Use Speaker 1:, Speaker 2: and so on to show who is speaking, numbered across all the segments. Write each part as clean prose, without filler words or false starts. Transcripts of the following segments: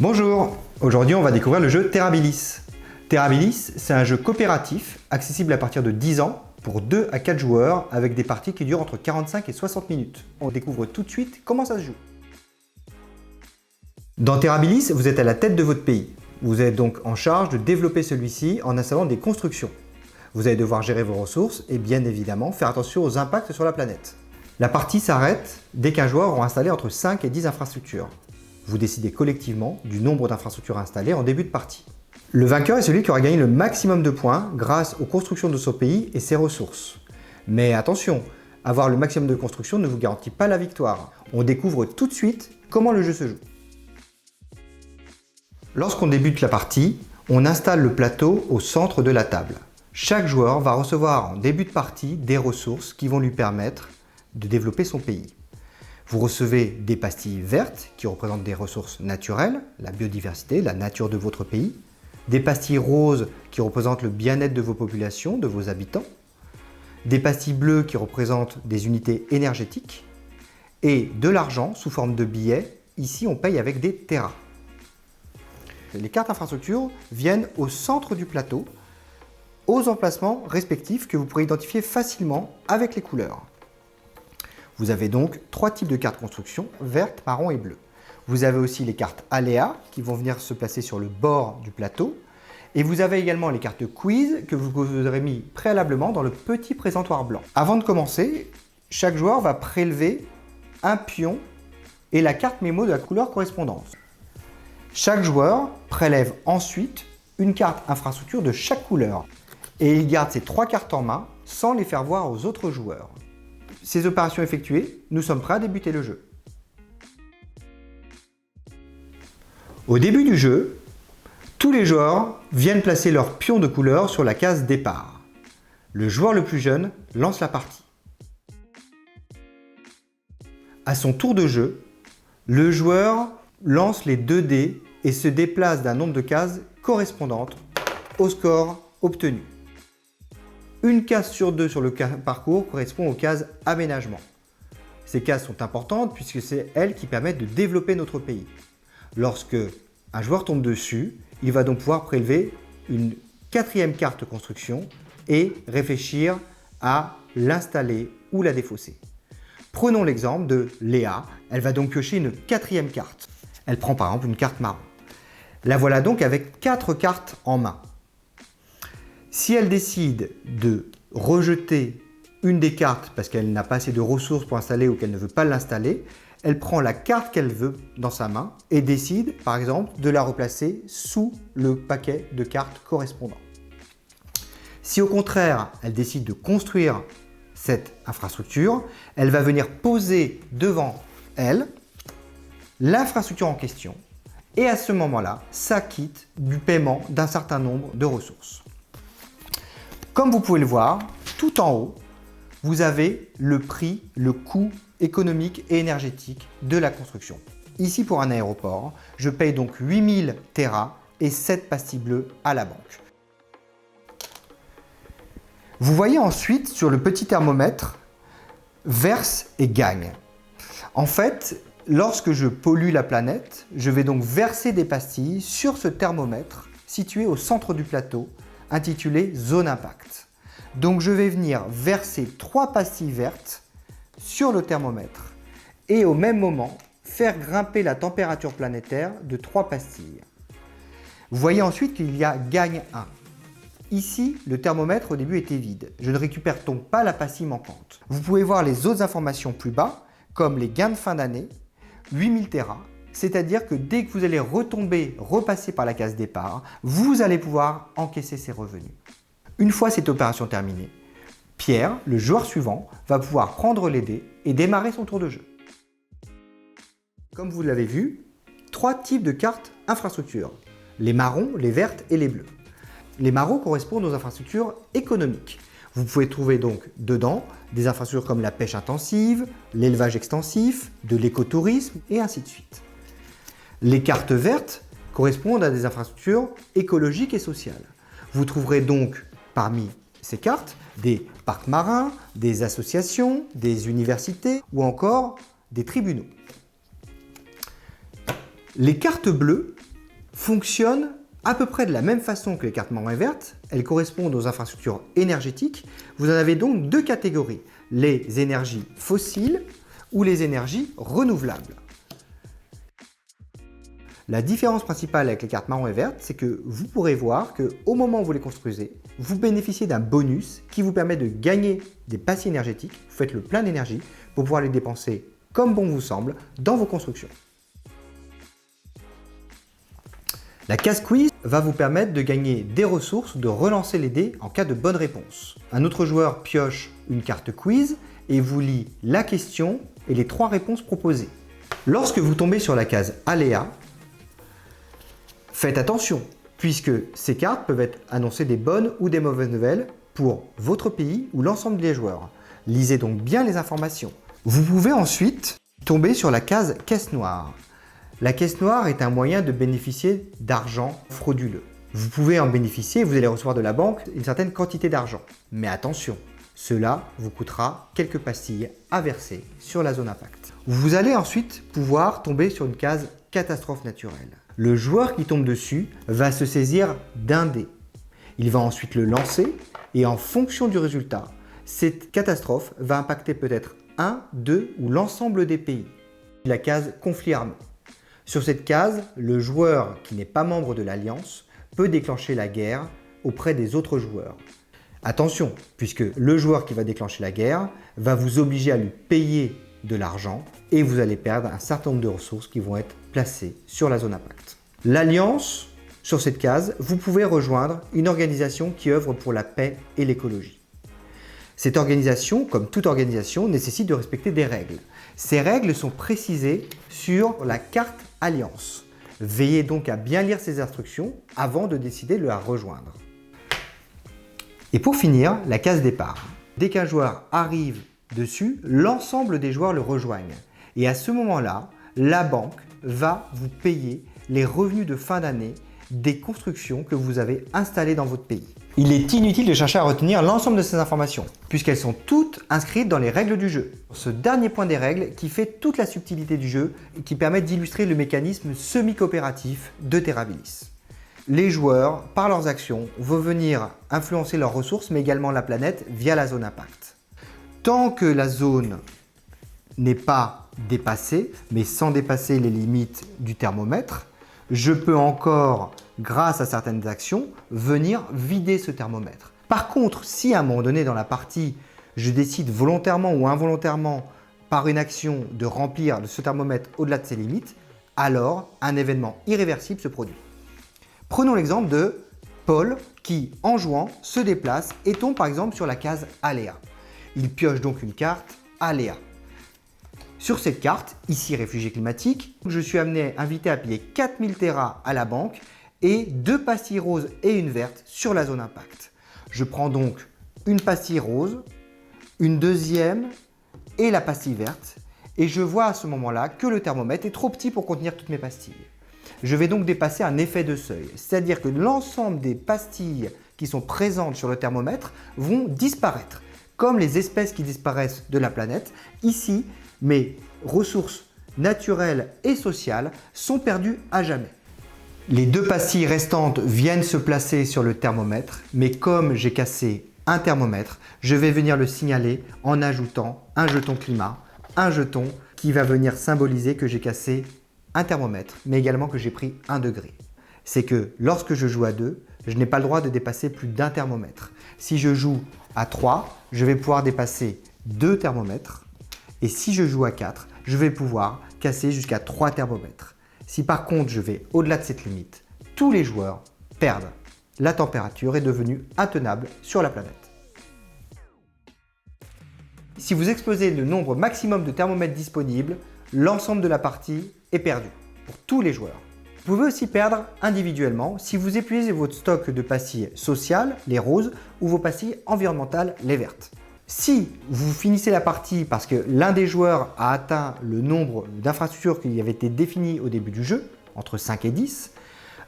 Speaker 1: Bonjour, aujourd'hui on va découvrir le jeu Terrabilis. Terrabilis, c'est un jeu coopératif accessible à partir de 10 ans pour 2 à 4 joueurs avec des parties qui durent entre 45 et 60 minutes. On découvre tout de suite comment ça se joue. Dans Terrabilis, vous êtes à la tête de votre pays. Vous êtes donc en charge de développer celui-ci en installant des constructions. Vous allez devoir gérer vos ressources et bien évidemment faire attention aux impacts sur la planète. La partie s'arrête dès qu'un joueur aura installé entre 5 et 10 infrastructures. Vous décidez collectivement du nombre d'infrastructures installées en début de partie. Le vainqueur est celui qui aura gagné le maximum de points grâce aux constructions de son pays et ses ressources. Mais attention, avoir le maximum de constructions ne vous garantit pas la victoire. On découvre tout de suite comment le jeu se joue. Lorsqu'on débute la partie, on installe le plateau au centre de la table. Chaque joueur va recevoir en début de partie des ressources qui vont lui permettre de développer son pays. Vous recevez des pastilles vertes qui représentent des ressources naturelles, la biodiversité, la nature de votre pays, des pastilles roses qui représentent le bien-être de vos populations, de vos habitants, des pastilles bleues qui représentent des unités énergétiques et de l'argent sous forme de billets. Ici, on paye avec des terras. Les cartes infrastructures viennent au centre du plateau, aux emplacements respectifs que vous pourrez identifier facilement avec les couleurs. Vous avez donc 3 types de cartes construction, verte, marron et bleu. Vous avez aussi les cartes aléas qui vont venir se placer sur le bord du plateau. Et vous avez également les cartes quiz que vous aurez mis préalablement dans le petit présentoir blanc. Avant de commencer, chaque joueur va prélever un pion et la carte mémo de la couleur correspondante. Chaque joueur prélève ensuite une carte infrastructure de chaque couleur. Et il garde ces 3 cartes en main sans les faire voir aux autres joueurs. Ces opérations effectuées, nous sommes prêts à débuter le jeu. Au début du jeu, tous les joueurs viennent placer leur pion de couleur sur la case départ. Le joueur le plus jeune lance la partie. À son tour de jeu, le joueur lance les 2 dés et se déplace d'un nombre de cases correspondantes au score obtenu. Une case sur 2 sur le parcours correspond aux cases aménagement. Ces cases sont importantes puisque c'est elles qui permettent de développer notre pays. Lorsque un joueur tombe dessus, il va donc pouvoir prélever une 4e carte construction et réfléchir à l'installer ou la défausser. Prenons l'exemple de Léa. Elle va donc piocher une 4e carte. Elle prend par exemple une carte marron. La voilà donc avec 4 cartes en main. Si elle décide de rejeter une des cartes parce qu'elle n'a pas assez de ressources pour installer ou qu'elle ne veut pas l'installer, elle prend la carte qu'elle veut dans sa main et décide, par exemple, de la replacer sous le paquet de cartes correspondant. Si au contraire, elle décide de construire cette infrastructure, elle va venir poser devant elle l'infrastructure en question et à ce moment-là, s'acquitte du paiement d'un certain nombre de ressources. Comme vous pouvez le voir, tout en haut, vous avez le prix, le coût économique et énergétique de la construction. Ici, pour un aéroport, je paye donc 8000 terras et 7 pastilles bleues à la banque. Vous voyez ensuite sur le petit thermomètre verse et gagne. En fait, lorsque je pollue la planète, je vais donc verser des pastilles sur ce thermomètre situé au centre du plateau, intitulé Zone Impact. Donc je vais venir verser 3 pastilles vertes sur le thermomètre et au même moment faire grimper la température planétaire de 3 pastilles. Vous voyez ensuite qu'il y a gagne 1. Ici, le thermomètre au début était vide. Je ne récupère donc pas la pastille manquante. Vous pouvez voir les autres informations plus bas, comme les gains de fin d'année, 8000 terras, c'est-à-dire que dès que vous allez repasser par la case départ, vous allez pouvoir encaisser ces revenus. Une fois cette opération terminée, Pierre, le joueur suivant, va pouvoir prendre les dés et démarrer son tour de jeu. Comme vous l'avez vu, 3 types de cartes infrastructures, les marrons, les vertes et les bleues. Les marrons correspondent aux infrastructures économiques. Vous pouvez trouver donc dedans des infrastructures comme la pêche intensive, l'élevage extensif, de l'écotourisme et ainsi de suite. Les cartes vertes correspondent à des infrastructures écologiques et sociales. Vous trouverez donc parmi ces cartes des parcs marins, des associations, des universités ou encore des tribunaux. Les cartes bleues fonctionnent à peu près de la même façon que les cartes marron et vertes. Elles correspondent aux infrastructures énergétiques. Vous en avez donc deux catégories, les énergies fossiles ou les énergies renouvelables. La différence principale avec les cartes marron et vertes, c'est que vous pourrez voir qu'au moment où vous les construisez, vous bénéficiez d'un bonus qui vous permet de gagner des pastilles énergétiques. Vous faites le plein d'énergie pour pouvoir les dépenser comme bon vous semble dans vos constructions. La case quiz va vous permettre de gagner des ressources, de relancer les dés en cas de bonne réponse. Un autre joueur pioche une carte quiz et vous lit la question et les 3 réponses proposées. Lorsque vous tombez sur la case aléa, faites attention, puisque ces cartes peuvent annoncer des bonnes ou des mauvaises nouvelles pour votre pays ou l'ensemble des joueurs. Lisez donc bien les informations. Vous pouvez ensuite tomber sur la case caisse noire. La caisse noire est un moyen de bénéficier d'argent frauduleux. Vous pouvez en bénéficier, vous allez recevoir de la banque une certaine quantité d'argent. Mais attention, cela vous coûtera quelques pastilles à verser sur la zone impact. Vous allez ensuite pouvoir tomber sur une case catastrophe naturelle. Le joueur qui tombe dessus va se saisir d'un dé. Il va ensuite le lancer et en fonction du résultat, cette catastrophe va impacter peut-être un, deux ou l'ensemble des pays. La case conflit armé. Sur cette case, le joueur qui n'est pas membre de l'Alliance peut déclencher la guerre auprès des autres joueurs. Attention, puisque le joueur qui va déclencher la guerre va vous obliger à lui payer de l'argent et vous allez perdre un certain nombre de ressources qui vont être placées sur la zone impact. L'Alliance, sur cette case, vous pouvez rejoindre une organisation qui œuvre pour la paix et l'écologie. Cette organisation, comme toute organisation, nécessite de respecter des règles. Ces règles sont précisées sur la carte Alliance. Veillez donc à bien lire ces instructions avant de décider de la rejoindre. Et pour finir, la case départ. Dès qu'un joueur arrive dessus, l'ensemble des joueurs le rejoignent. Et à ce moment-là, la banque va vous payer les revenus de fin d'année des constructions que vous avez installées dans votre pays. Il est inutile de chercher à retenir l'ensemble de ces informations, puisqu'elles sont toutes inscrites dans les règles du jeu. Ce dernier point des règles qui fait toute la subtilité du jeu et qui permet d'illustrer le mécanisme semi-coopératif de Terrabilis. Les joueurs, par leurs actions, vont venir influencer leurs ressources, mais également la planète via la zone impact. Tant que la zone n'est pas dépassée, mais sans dépasser les limites du thermomètre, je peux encore, grâce à certaines actions, venir vider ce thermomètre. Par contre, si à un moment donné dans la partie, je décide volontairement ou involontairement par une action de remplir ce thermomètre au-delà de ses limites, alors un événement irréversible se produit. Prenons l'exemple de Paul qui, en jouant, se déplace et tombe par exemple sur la case Aléa. Il pioche donc une carte Aléa. Sur cette carte, ici réfugié climatique, je suis invité à payer 4000 Terra à la banque et 2 pastilles roses et une verte sur la zone impact. Je prends donc une pastille rose, une deuxième et la pastille verte et je vois à ce moment-là que le thermomètre est trop petit pour contenir toutes mes pastilles. Je vais donc dépasser un effet de seuil, c'est-à-dire que l'ensemble des pastilles qui sont présentes sur le thermomètre vont disparaître, comme les espèces qui disparaissent de la planète. Ici, mes ressources naturelles et sociales sont perdues à jamais. Les 2 pastilles restantes viennent se placer sur le thermomètre, mais comme j'ai cassé un thermomètre, je vais venir le signaler en ajoutant un jeton climat, un jeton qui va venir symboliser que j'ai cassé un thermomètre, mais également que j'ai pris 1 degré. C'est que lorsque je joue à 2, je n'ai pas le droit de dépasser plus d'1 thermomètre. Si je joue à 3, je vais pouvoir dépasser 2 thermomètres. Et si je joue à 4, je vais pouvoir casser jusqu'à 3 thermomètres. Si par contre je vais au-delà de cette limite, tous les joueurs perdent. La température est devenue intenable sur la planète. Si vous explosez le nombre maximum de thermomètres disponibles, l'ensemble de la partie est perdu pour tous les joueurs. Vous pouvez aussi perdre individuellement si vous épuisez votre stock de pastilles sociales, les roses, ou vos pastilles environnementales, les vertes. Si vous finissez la partie parce que l'un des joueurs a atteint le nombre d'infrastructures qui avait été défini au début du jeu, entre 5 et 10,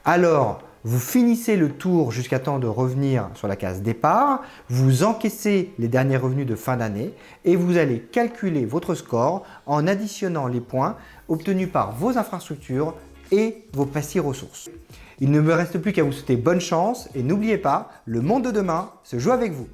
Speaker 1: alors vous finissez le tour jusqu'à temps de revenir sur la case départ, vous encaissez les derniers revenus de fin d'année et vous allez calculer votre score en additionnant les points obtenus par vos infrastructures et vos passifs ressources. Il ne me reste plus qu'à vous souhaiter bonne chance et n'oubliez pas, le monde de demain se joue avec vous.